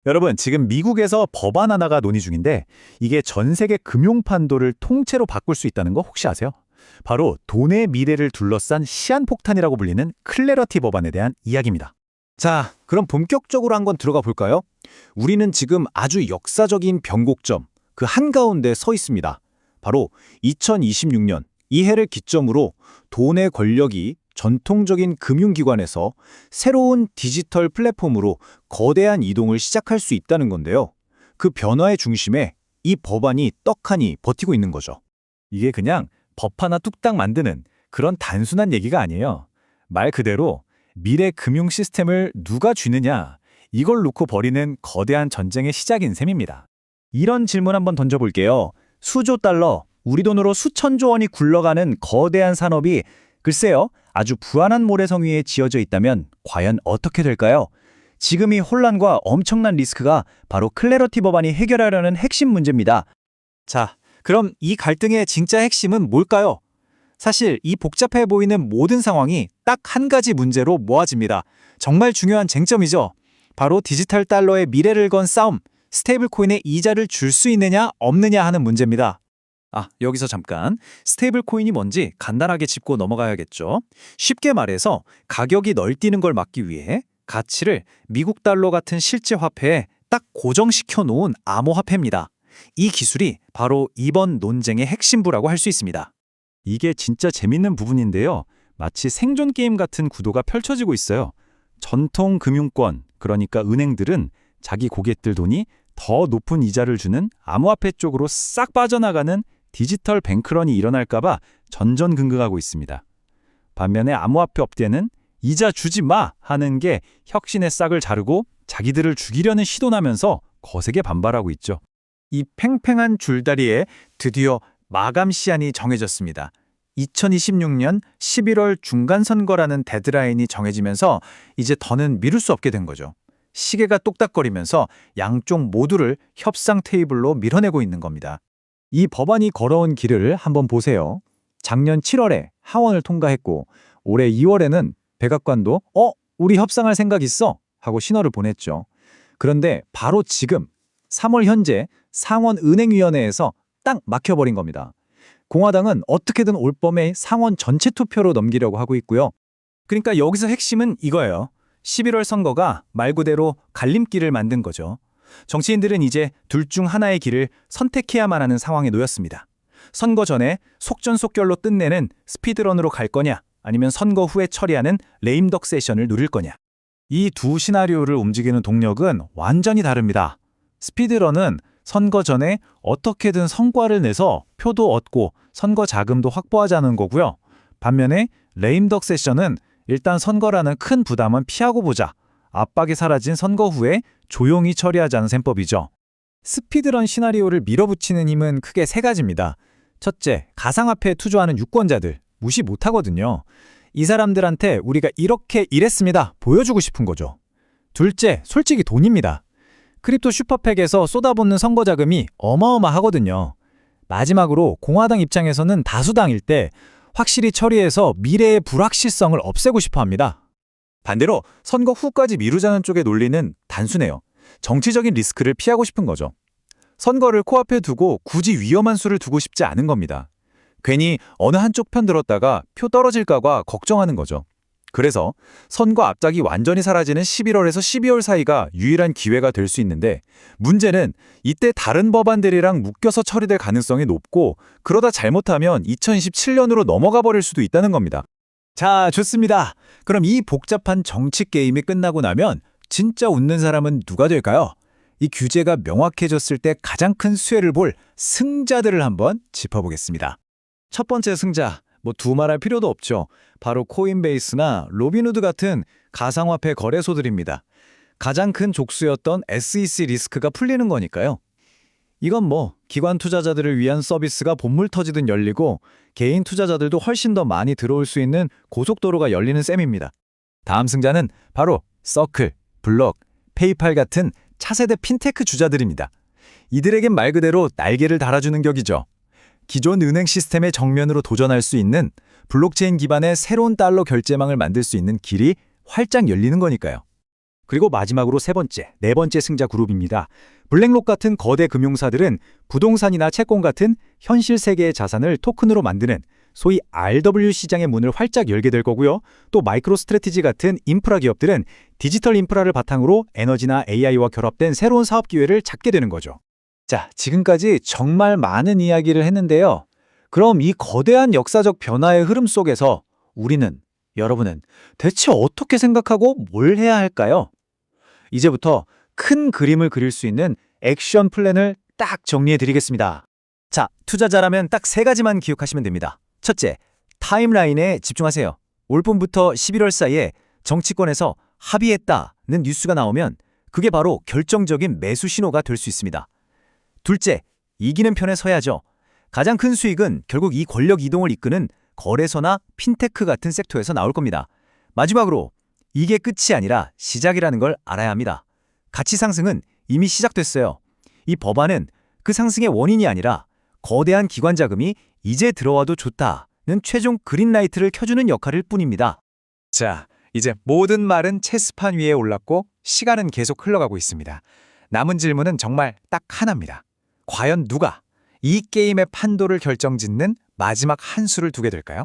여러분, 지금 미국에서 법안 하나가 논의 중인데 이게 전 세계 금융 판도를 통째로 바꿀 수 있다는 거 혹시 아세요? 바로 돈의 미래를 둘러싼 시한폭탄이라고 불리는 클래러티 법안에 대한 이야기입니다. 자, 그럼 본격적으로 한번 들어가 볼까요? 우리는 지금 아주 역사적인 변곡점, 그 한가운데 서 있습니다. 바로 2026년, 이 해를 기점으로 돈의 권력이 전통적인 금융기관에서 새로운 디지털 플랫폼으로 거대한 이동을 시작할 수 있다는 건데요. 그 변화의 중심에 이 법안이 떡하니 버티고 있는 거죠. 이게 그냥 법 하나 뚝딱 만드는 그런 단순한 얘기가 아니에요. 말 그대로 미래 금융 시스템을 누가 쥐느냐, 이걸 놓고 벌이는 거대한 전쟁의 시작인 셈입니다. 이런 질문 한번 던져볼게요. 수조 달러, 우리 돈으로 수천조 원이 굴러가는 거대한 산업이 글쎄요, 아주 부안한 모래성 위에 지어져 있다면 과연 어떻게 될까요? 지금 이 혼란과 엄청난 리스크가 바로 클래러티 법안이 해결하려는 핵심 문제입니다. 자, 그럼 이 갈등의 진짜 핵심은 뭘까요? 사실 이 복잡해 보이는 모든 상황이 딱 한 가지 문제로 모아집니다. 정말 중요한 쟁점이죠. 바로 디지털 달러의 미래를 건 싸움, 스테이블 코인의 이자를 줄 수 있느냐 없느냐 하는 문제입니다. 여기서 잠깐 스테이블 코인이 뭔지 간단하게 짚고 넘어가야겠죠. 쉽게 말해서 가격이 널뛰는 걸 막기 위해 가치를 미국 달러 같은 실제 화폐에 딱 고정시켜 놓은 암호화폐입니다. 이 기술이 바로 이번 논쟁의 핵심부라고 할 수 있습니다. 이게 진짜 재밌는 부분인데요. 마치 생존 게임 같은 구도가 펼쳐지고 있어요. 전통 금융권, 그러니까 은행들은 자기 고객들 돈이 더 높은 이자를 주는 암호화폐 쪽으로 싹 빠져나가는 디지털 뱅크런이 일어날까봐 전전긍긍하고 있습니다. 반면에 암호화폐 업계는 이자 주지 마 하는 게 혁신의 싹을 자르고 자기들을 죽이려는 시도나면서 거세게 반발하고 있죠. 이 팽팽한 줄다리에 드디어 마감 시한이 정해졌습니다. 2026년 11월 중간선거라는 데드라인이 정해지면서 이제 더는 미룰 수 없게 된 거죠. 시계가 똑딱거리면서 양쪽 모두를 협상 테이블로 밀어내고 있는 겁니다. 이 법안이 걸어온 길을 한번 보세요. 작년 7월에 하원을 통과했고 올해 2월에는 백악관도 우리 협상할 생각 있어? 하고 신호를 보냈죠. 그런데 바로 지금 3월 현재 상원은행위원회에서 딱 막혀버린 겁니다. 공화당은 어떻게든 올 봄에 상원 전체 투표로 넘기려고 하고 있고요. 그러니까 여기서 핵심은 이거예요. 11월 선거가 말 그대로 갈림길을 만든 거죠. 정치인들은 이제 둘 중 하나의 길을 선택해야만 하는 상황에 놓였습니다. 선거 전에 속전속결로 끝내는 스피드런으로 갈 거냐, 아니면 선거 후에 처리하는 레임덕 세션을 누릴 거냐. 이 두 시나리오를 움직이는 동력은 완전히 다릅니다. 스피드런은 선거 전에 어떻게든 성과를 내서 표도 얻고 선거 자금도 확보하자는 거고요. 반면에 레임덕 세션은 일단 선거라는 큰 부담은 피하고 보자, 압박이 사라진 선거 후에 조용히 처리하자는 셈법이죠. 스피드런 시나리오를 밀어붙이는 힘은 크게 세 가지입니다. 첫째, 가상화폐에 투자하는 유권자들 무시 못하거든요. 이 사람들한테 우리가 이렇게 일했습니다 보여주고 싶은 거죠. 둘째, 솔직히 돈입니다. 크립토 슈퍼팩에서 쏟아붓는 선거 자금이 어마어마하거든요. 마지막으로 공화당 입장에서는 다수당일 때 확실히 처리해서 미래의 불확실성을 없애고 싶어 합니다. 반대로 선거 후까지 미루자는 쪽의 논리는 단순해요. 정치적인 리스크를 피하고 싶은 거죠. 선거를 코앞에 두고 굳이 위험한 수를 두고 싶지 않은 겁니다. 괜히 어느 한쪽 편 들었다가 표 떨어질까봐 걱정하는 거죠. 그래서 선거 앞짝이 완전히 사라지는 11월에서 12월 사이가 유일한 기회가 될 수 있는데, 문제는 이때 다른 법안들이랑 묶여서 처리될 가능성이 높고, 그러다 잘못하면 2027년으로 넘어가 버릴 수도 있다는 겁니다. 자, 좋습니다. 그럼 이 복잡한 정치 게임이 끝나고 나면 진짜 웃는 사람은 누가 될까요? 이 규제가 명확해졌을 때 가장 큰 수혜를 볼 승자들을 한번 짚어보겠습니다. 첫 번째 승자, 두말할 필요도 없죠. 바로 코인베이스나 로빈후드 같은 가상화폐 거래소들입니다. 가장 큰 족수였던 SEC 리스크가 풀리는 거니까요. 이건 기관 투자자들을 위한 서비스가 본물 터지듯 열리고 개인 투자자들도 훨씬 더 많이 들어올 수 있는 고속도로가 열리는 셈입니다. 다음 승자는 바로 서클, 블록, 페이팔 같은 차세대 핀테크 주자들입니다. 이들에겐 말 그대로 날개를 달아주는 격이죠. 기존 은행 시스템의 정면으로 도전할 수 있는 블록체인 기반의 새로운 달러 결제망을 만들 수 있는 길이 활짝 열리는 거니까요. 그리고 마지막으로 세 번째, 네 번째 승자 그룹입니다. 블랙록 같은 거대 금융사들은 부동산이나 채권 같은 현실 세계의 자산을 토큰으로 만드는 소위 RW 시장의 문을 활짝 열게 될 거고요. 또 마이크로 스트래티지 같은 인프라 기업들은 디지털 인프라를 바탕으로 에너지나 AI와 결합된 새로운 사업 기회를 찾게 되는 거죠. 자, 지금까지 정말 많은 이야기를 했는데요. 그럼 이 거대한 역사적 변화의 흐름 속에서 우리는, 여러분은 대체 어떻게 생각하고 뭘 해야 할까요? 이제부터 큰 그림을 그릴 수 있는 액션 플랜을 딱 정리해 드리겠습니다. 자, 투자자라면 딱 세 가지만 기억하시면 됩니다. 첫째, 타임라인에 집중하세요. 올 봄부터 11월 사이에 정치권에서 합의했다는 뉴스가 나오면 그게 바로 결정적인 매수 신호가 될 수 있습니다. 둘째, 이기는 편에 서야죠. 가장 큰 수익은 결국 이 권력 이동을 이끄는 거래소나 핀테크 같은 섹터에서 나올 겁니다. 마지막으로, 이게 끝이 아니라 시작이라는 걸 알아야 합니다. 가치 상승은 이미 시작됐어요. 이 법안은 그 상승의 원인이 아니라 거대한 기관 자금이 이제 들어와도 좋다는 최종 그린라이트를 켜주는 역할일 뿐입니다. 자, 이제 모든 말은 체스판 위에 올랐고 시간은 계속 흘러가고 있습니다. 남은 질문은 정말 딱 하나입니다. 과연 누가 이 게임의 판도를 결정짓는 마지막 한 수를 두게 될까요?